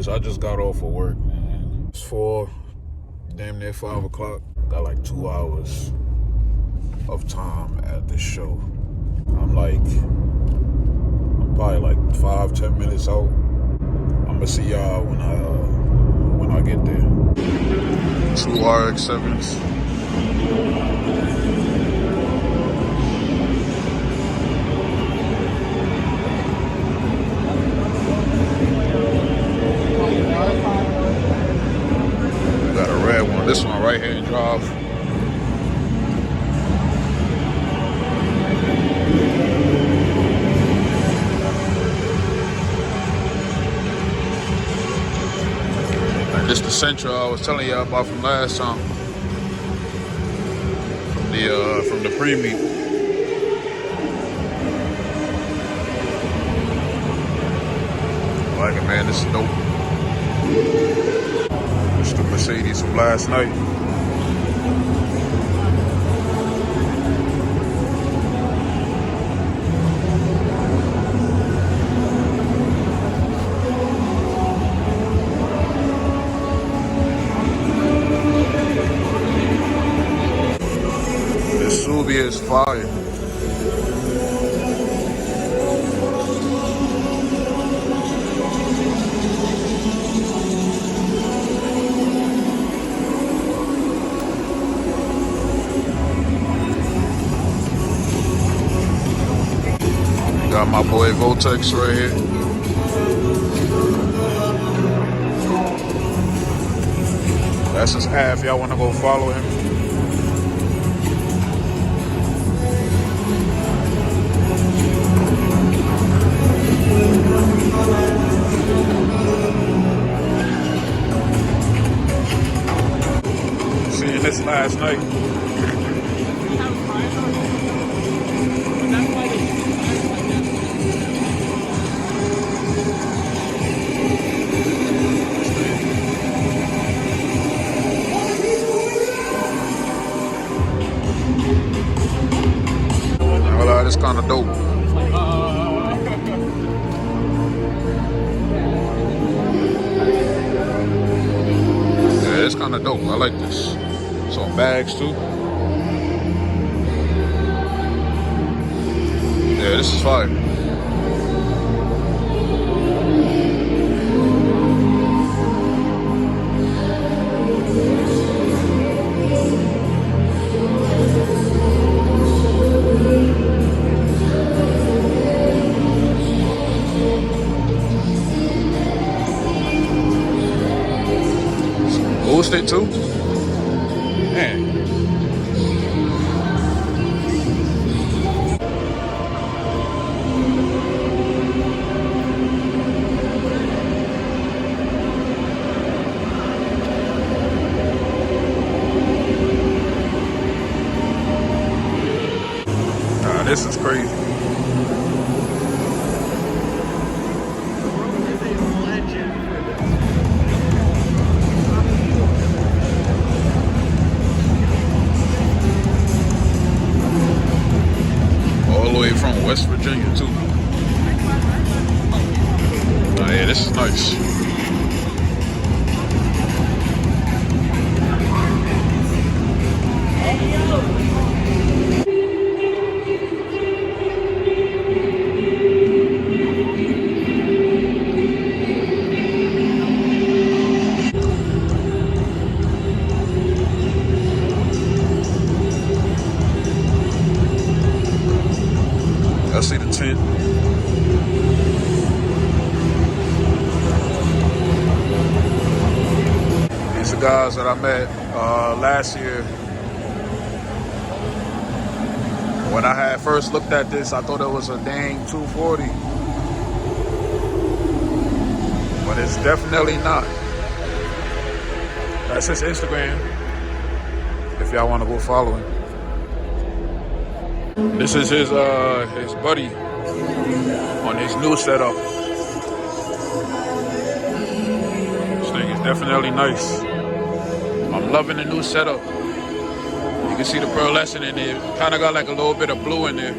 this. I just got off of work, man. It's 4, damn near 5 o'clock. Got like 2 hours of time at the show. I'm probably like 5-10 minutes out. I'm gonna see y'all when I get there. 2 RX-7s. Got a red one. This one right here in drive. This the Central I was telling y'all about from last time. From the pre-meet. I like it, man. This is dope. It's the Mercedes from last night. Is fire. Got my boy Voltex right here. That's his ad if y'all want to go follow him. Seeing this last night. Well, it's kind of dope. Yeah, it's kind of dope. I like this. Some bags too. Yeah, this is fire. Boosted too? Man. Nah, this is crazy. From West Virginia too. Oh yeah, this is nice. I see the tent. These are guys that I met last year. When I had first looked at this, I thought it was a dang 240. But it's definitely not. That's his Instagram, if y'all want to go follow him. This is his buddy on his new setup. This thing is definitely nice. I'm loving the new setup. You can see the pearlescent in there. Kind of got like a little bit of blue in there.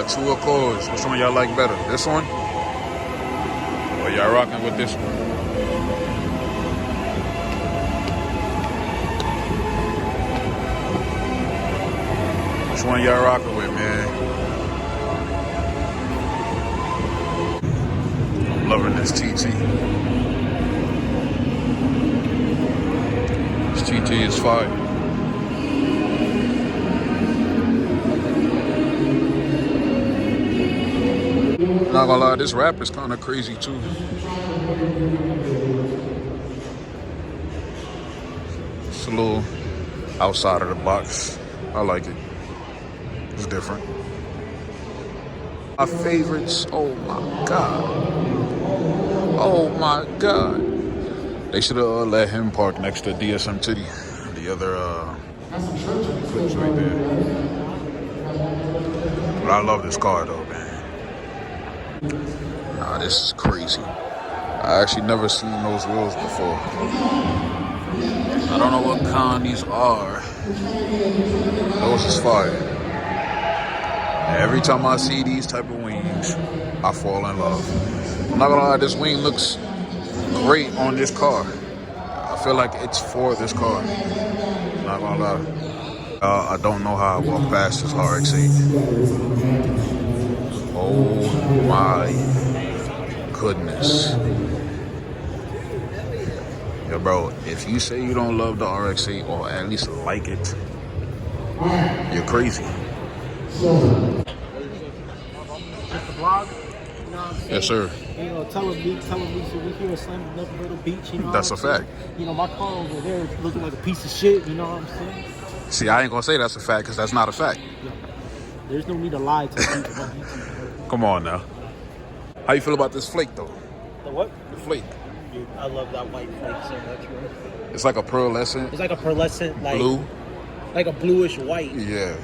got two Accords. Which one y'all like better? This one? Or y'all rocking with this one? Which one y'all rocking with, man? I'm loving this TT. This TT is fire. Not gonna lie, this rap is kind of crazy too. It's a little outside of the box. I like it. It's different. My favorites, oh my God. Oh my God. They should have let him park next to DSM Titty. The other clips right there. But I love this car though, man. Nah, this is crazy. I actually never seen those wheels before. I don't know what kind these are. Those is fire. Every time I see these type of wings, I fall in love. I'm not gonna lie, this wing looks great on this car. I feel like it's for this car. I'm not gonna lie. I don't know how I walk past this RX-8. Oh my goodness. Yo, bro, if you say you don't love the RX-8 or at least like it, you're crazy. Just the vlog, you know what I'm saying? Yes, sir. You know, tell them so we here at Slammedenuff Myrtle Beach, you know. That's a fact. You know, my car over there is looking like a piece of shit, you know what I'm saying? See, I ain't gonna say that's a fact because that's not a fact. Yeah. There's no need to lie to people about YouTube. Come on now. How you feel about this flake though? The what? The flake. Dude, I love that white flake so much, bro. It's like a pearlescent. It's like a pearlescent, like blue. Like a bluish white. Yeah.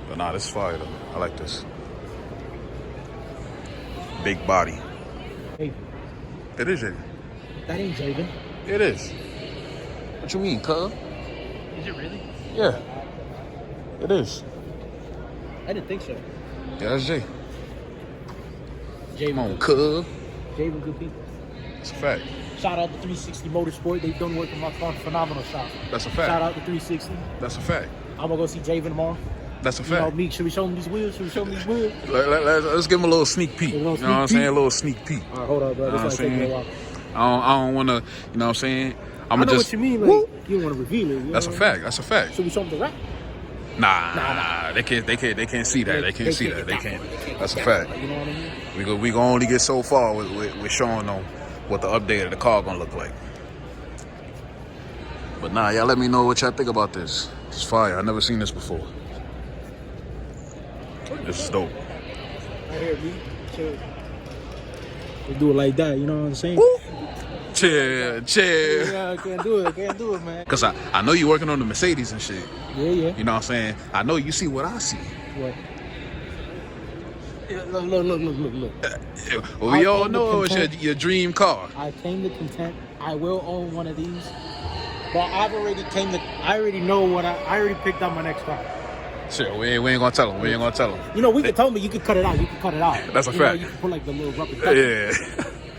But nah, this is fire though. I like this. Big body. Hey, It is Javen. that ain't Javen. It is. What you mean, cuz? Is it really? Yeah. It is. I didn't think so. Yeah, that's Jay. Javen. Come on, cuz. Javen, good people. That's a fact. Shout out to 360 Motorsport. They've done work in my car. Phenomenal shop. That's a fact. Shout out to 360. That's a fact. I'm gonna go see Javen tomorrow. That's a You know, fact. me, should we show him these wheels? Should we show him these wheels? Let's give him a little sneak peek. A You little know what I'm sneak saying? A little sneak peek. All right, hold on, bro. You know This what I'm might take me a saying? while. I don't want to, you know what I'm saying? I know just, what you mean. Like, you don't want to reveal it. You That's a know? fact. That's a fact. Should we show him the rap? Nah. They can't see that. They can't see that. They can't. That's a fact. You know what I mean? We gonna only get so far with showing them what the update of the car gonna look like. But nah, y'all let me know what y'all think about this. It's fire. I never seen this before. This is dope. Right here, B. Chill. We do it like that. You know what I'm saying? Woo. Chill. Yeah, I can't do it, man. Cause I know you working on the Mercedes and shit. Yeah. You know what I'm saying? I know you see what I see. What? Yeah, look. Well, we all know it's your dream car. I came to content. I will own one of these. But I already know what I already picked out my next car. Shit, we ain't gonna tell them. We ain't gonna tell them. You know, we can tell me you can cut it out. That's a you fact. Know, you can put like the little rubber duck. Yeah.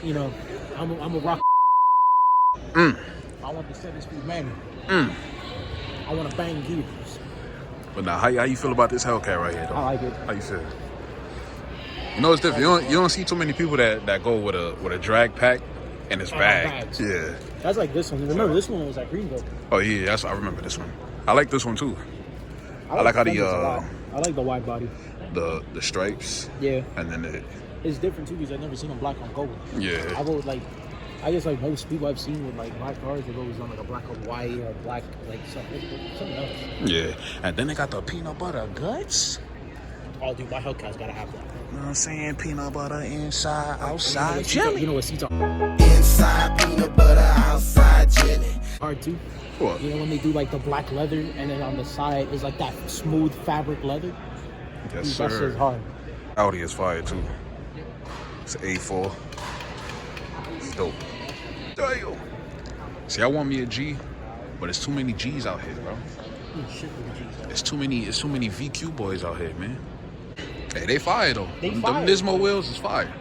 You know, I'm a rock. I want the 7-speed manual. I want to bang gears. But now, how you feel about this Hellcat right here, though? I like it. How you feel? You know, it's different. You don't see too many people that go with a drag pack and it's bagged. Yeah. That's like this one. Remember, this one was at Greenville. Oh yeah, I remember this one. I like this one too. I like how I like the wide body. The stripes. Yeah. And then it's different too because I've never seen them black on gold. Yeah. I guess like most people I've seen with like black cars, they've always done like a black or white or black like something else. Yeah. And then they got the peanut butter guts. Oh, dude, my Hellcat's gotta have that. You know what I'm saying? Peanut butter inside, outside jelly. You know what seats are? Inside peanut butter, outside jelly. Hard too. What? You know when they do like the black leather and then on the side is like that smooth fabric leather? Yes, Dude, sir. that shit's hard. Audi is fire too. It's an A4. It's dope. Damn. See, I want me a G, but it's too many G's out here, bro. Shit with the G's. It's too many VQ boys out here, man. Hey, they fire though. They Them fire. Nismo wheels is fire.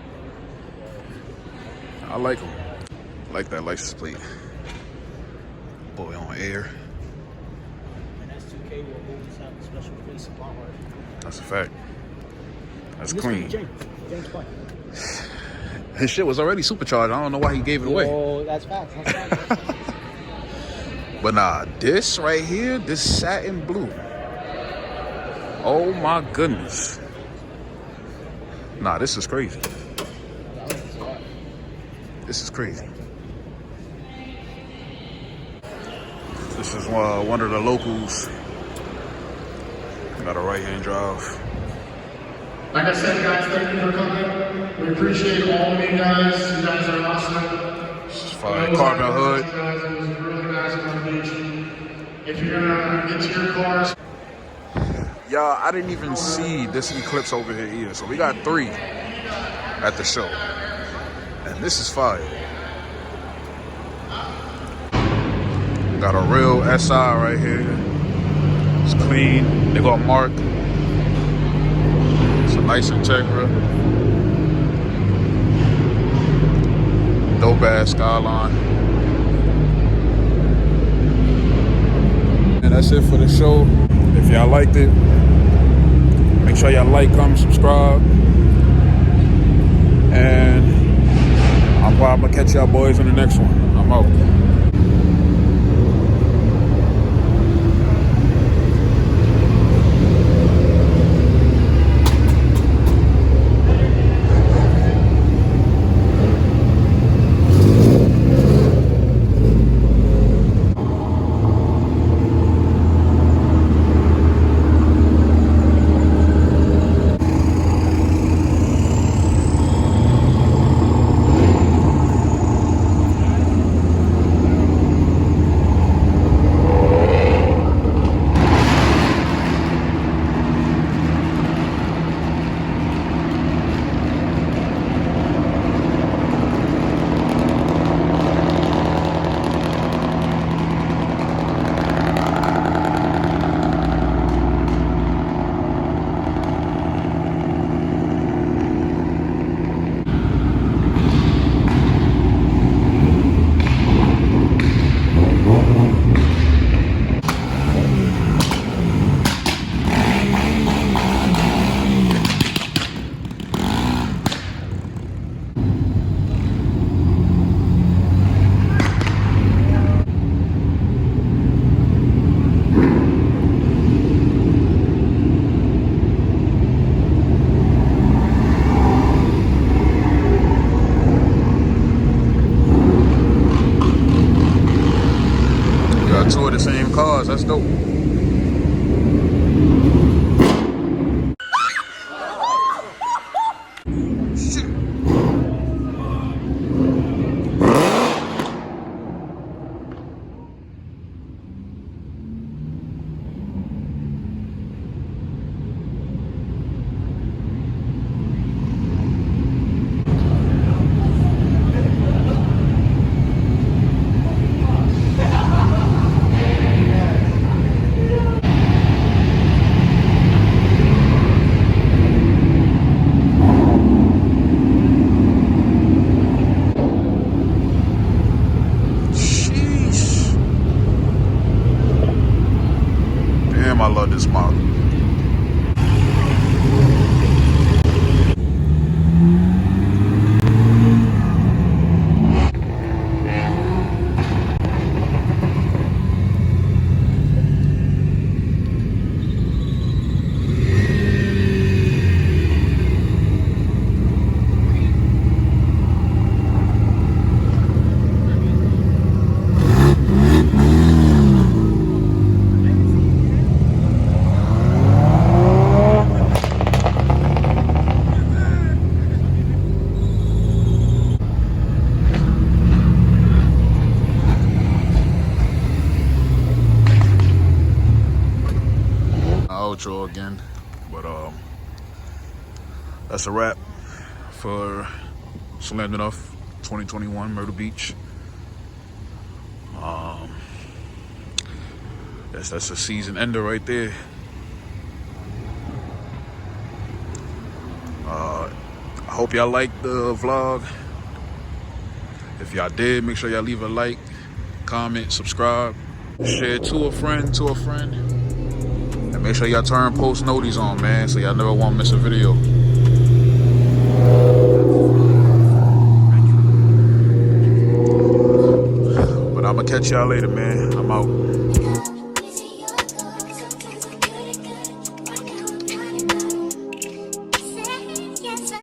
I like them. Like that license plate. Boy on air. And that's 2K will always have a special place in my heart. That's a fact. That's And this clean. is James White. His shit was already supercharged. I don't know why he gave it away. Oh, that's facts. That's facts. But nah, this right here, this satin blue. Oh my goodness. Nah, this is crazy. This is crazy. This is one of the locals. Got a right-hand drive. Like I said, guys, thank you for coming. We appreciate all of you guys. You guys are awesome. This is fire. Carbon hood. Guys, it was really nice to meet you. If you're gonna get to your cars, Y'all, I didn't even see this Eclipse over here either. So we got 3 at the show. And this is fire. Got a real SI right here. It's clean. They got Mark. It's a nice Integra. Dope ass Skyline. And that's it for the show. If y'all liked it, make sure y'all like, comment, subscribe. And I'm probably gonna catch y'all boys in the next one. I'm out. Two of the same cars. That's dope. Shit. Damn, I love this model. Outro again, but that's a wrap for Slammedenuff 2021 Myrtle Beach. That's a season ender right there. Hope y'all liked the vlog. If y'all did, make sure y'all leave a like, comment, subscribe, share to a friend, and make sure y'all turn post noties on, man, so y'all never won't miss a video. But I'm gonna catch y'all later, man. I'm out.